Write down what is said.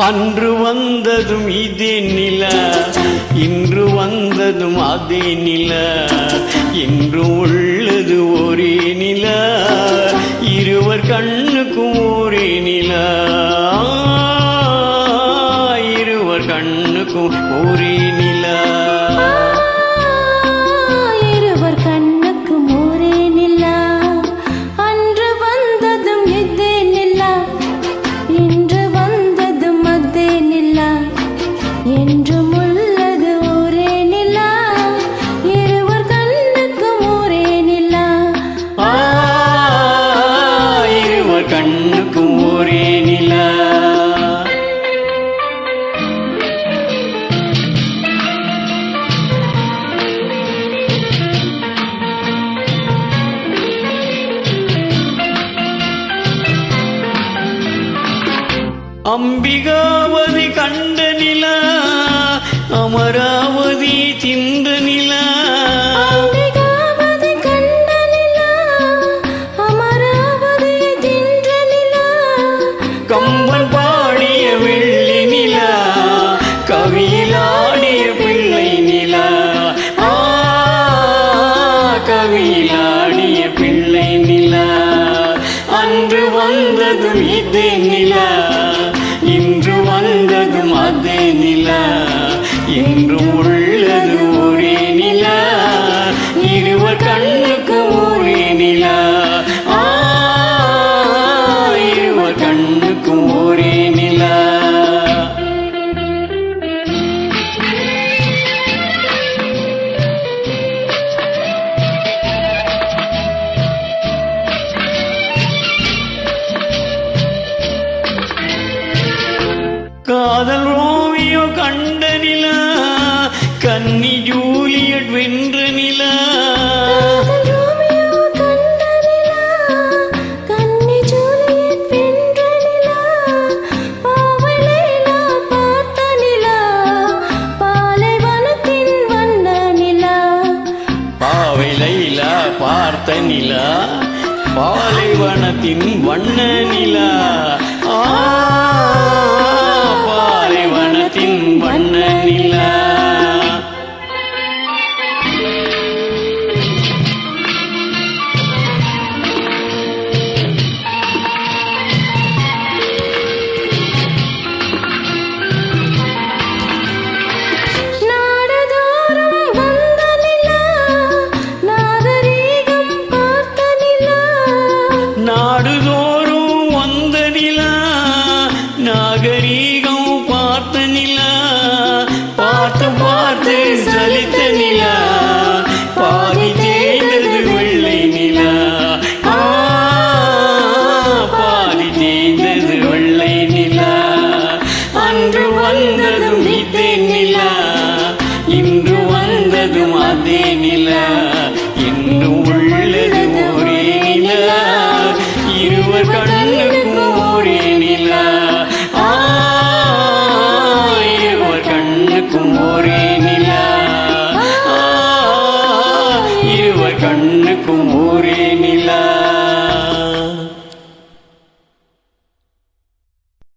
அன்று வந்ததும் இதே நில, இன்று வந்ததும் அதே நில, இன்று உள்ளது ஒரே நில, இருவர் கண்ணுக்கும் ஒரே நில, இருவர் கண்ணுக்கும் ஒரே நில. இருவர் கண்ணுக்கும் ஒரே நில, அன்று வந்ததும் இதே நில, இன்று வந்ததும் அதே நில, என்றும் உள்ளது ஒரே நில, இருவர் கண்ணுக்கும் ஒரே நில. இருவர் கண்ணுக்கும் ஒரே நில. அம்பிகாவதி கண்ட நில, அமராவதி தின்ற நில, அம்பிகாவதி கண்ட நில, அமராவதி தின்ற நில, கம்பன் பாடிய வெள்ளி நில, கவியிலாடிய பிள்ளை நில, கவியிலாடிய பிள்ளை நில. அன்று வந்ததும் இதே நில, இன்று வந்ததும் அதே நில, இன்று உள்ளது ஒரே நில, இருவர் கண்ணுக்கு ஒரே நில, இருவர் கண்ணுக்கும் ஒரே நில. காதல் ரோமியோ கண்ட நில, கன்னி ஜூலியட் வென்ற நில, காதல் ரோமியோ கண்ட நில, கன்னி ஜூலியட் வென்ற நில, பாவை லைலா பார்த்த நில, பாலைவனத்தின் வண்ண நில, பாவை லைலா பார்த்த நில, பாலைவனத்தின் வண்ண நில, பாலைவனத்தின் வண்ண